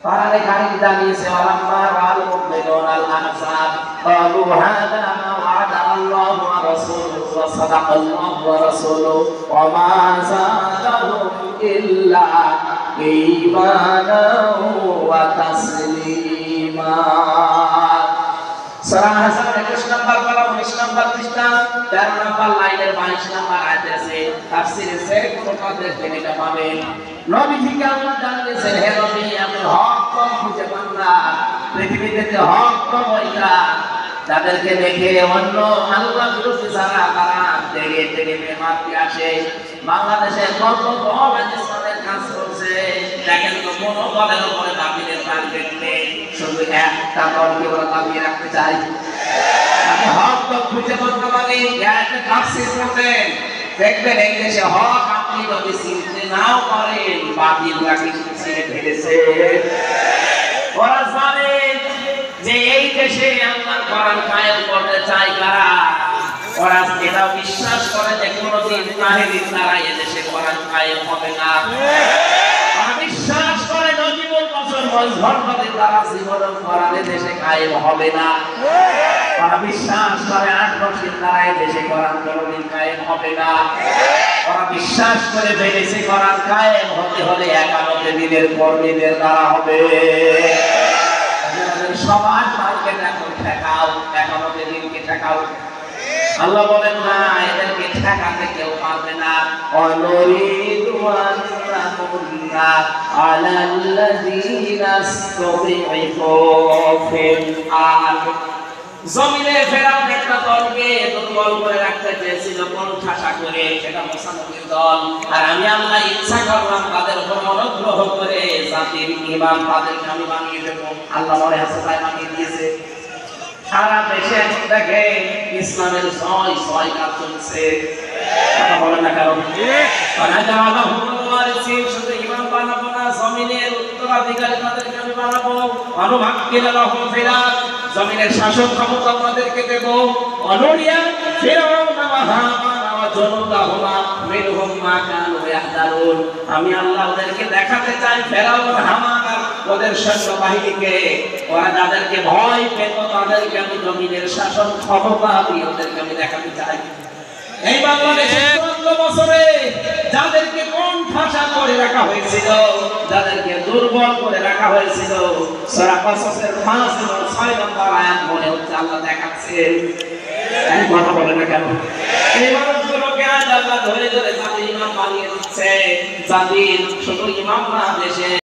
তারা এখানে জানিয়েছে ওয়ালাম্মা রাআল মুমিনুনাল আহসাব ক্বালু হাযা মা ওয়া'আদানা আল্লাহু ওয়া রাসূলুহু ওয়া সাদাকাল্লাহু ওয়া রাসূলুহু ওয়া মা যাদাহুম ইল্লা ঈমানান ওয়া তাসলিমা। সূরা হাসান 21 নম্বর পারা 19 নম্বর পৃষ্ঠা 13 নম্বর লাইনের 22 নম্বর আয়াতে আছে। তাফসীরে শেখ মুফাদ্দির এটা পাবেন। নবীজিকে আল্লাহ জানিয়েছেন, হে নবী, আপনি হক কম খুঁজে পান না। পৃথিবীতে হক কম ওইটা যাদেরকে দেখে অন্য আল্লাহ বিরোধী যারা তারা তেড়ে তেড়ে মেমাতি আসে। বাংলাদেশে কত বড় ইসলামের কাজ করছে দেখেন তো, কোনো দলের উপরে দাবিদের টার্গেট নেই, শুধু একটা দলকে ওরা দাবিয়ে রাখতে চাই। আপনি হক তো খুঁজে পান না মানে একটা তাফসীর করবেন, দেখবেন এই দেশে হক আপনি যদি চিনতে নাও পারেন বাতিলরা কিন্তু চিনে ফেলেছে। ওরা জানে যে এই দেশে আল্লাহর কোরআন কায়েম করতে চায় কারা। ওরা এটাও বিশ্বাস করে যে কোনদিন তাহেরির দ্বারা এই দেশে কোরআন কায়েম হবে না। ওরা বিশ্বাস করে নজিবুল বছর মজহরদের দ্বারা জীবনে কোরআন দেশে কায়েম হবে না। ওরা বিশ্বাস করে 8 বছর দ্বারা এই দেশে কোরআন কোনদিন কায়েম হবে না। ওরা বিশ্বাস করে ফেলেছে কোরআন কায়েম হতে হলে 91 দিনের কর্মীদের দ্বারা হবে। সমাজ মার্কেট এখন ঠেকাও, 91 দিনকে ঠেকাও। আল্লাহ বলেন না, এদেরকে ঠেকাতে কেউ পারবে না। অনুরিদু আন নামুন্না আলাল্লাযীনা ইসতুযিফু ফিল আরদ। জমিনে ফেরাউন একটা দলকে দুর্বল করে রাখতে চেয়েছিল কোণঠাসা করে, সেটা মুসা নবীর দল। আর আমি আল্লাহ ইচ্ছা করলাম তাদের উপর অনুগ্রহ করে জাতির ইমাম তাদেরকে আমি বানিয়ে দেব। আল্লাহ মনে আছে তাই বানিয়ে দিয়েছে। সারা দেশে দেখে ইসলামের ছয় কাজ চলছে। কথা বলেন না কারণ শুধু ইমাম বানাবো না, জমিনের উত্তরাধিকারী তাদেরকে আমি বানাবো। অনুমাক্কিনা লাহুম ফিল আরদ, জমিনের শাসন ক্ষমতা আমাদেরকে দেব। অনুরিয়া ফিরআউন ওয়া হামান ওয়া জুনুদাহুমা মিনহুম মা কানু ইয়াহদারুন, আমি আল্লাহ ওদেরকে দেখাতে চাই ফেরাউন হামান আর ওদের সৈন্য বাহিনীকে, ওরা যাদেরকে ভয় পেত তাদেরকে আমি জমিনের শাসন ক্ষমতা দিয়ে ওদেরকে আমি দেখাতে চাই। এই বাংলাদেশে 14 বছরে যাদেরকে কোণঠাসা করে রাখা হয়েছিল, যাদেরকে দুর্বল করে রাখা হয়েছিল, সূরা কাসাসের 5 এবং 6 নম্বর আয়াত মনে হচ্ছে আল্লাহ দেখাচ্ছে। এই কথা বলে না কেন? এই মানুষগুলোকে আজ আল্লাহ ধরে ধরে জাতির ইমাম বানিয়ে দিচ্ছে। জাতির শুধু ইমাম না, দেশে